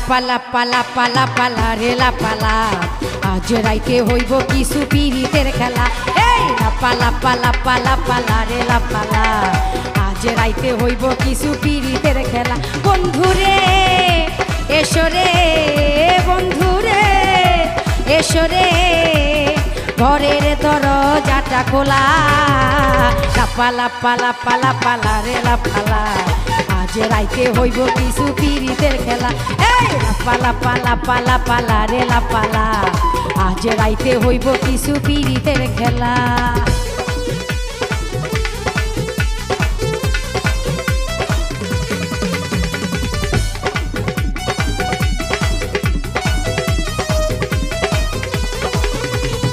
পালা পালা পালা পালা রেলা পালা আজ রাইতে হইব কিছু পিরিতের খেলা এই পালা পালা পালা পালা রেলা পালা আজ রাইতে হইব কিছু পিরিতের খেলা বন্ধুরে এসরে বন্ধুরে এসরে ঘরের দরজাটা খোলা পালা পালা পালা পালা রেলা পালা আজ রাইতে হইব কিছু পিরিতের খেলা এই পালা পালা পালা পালা রেলা পালা আজ রাইতে হইব কিছু পিরিতের খেলা।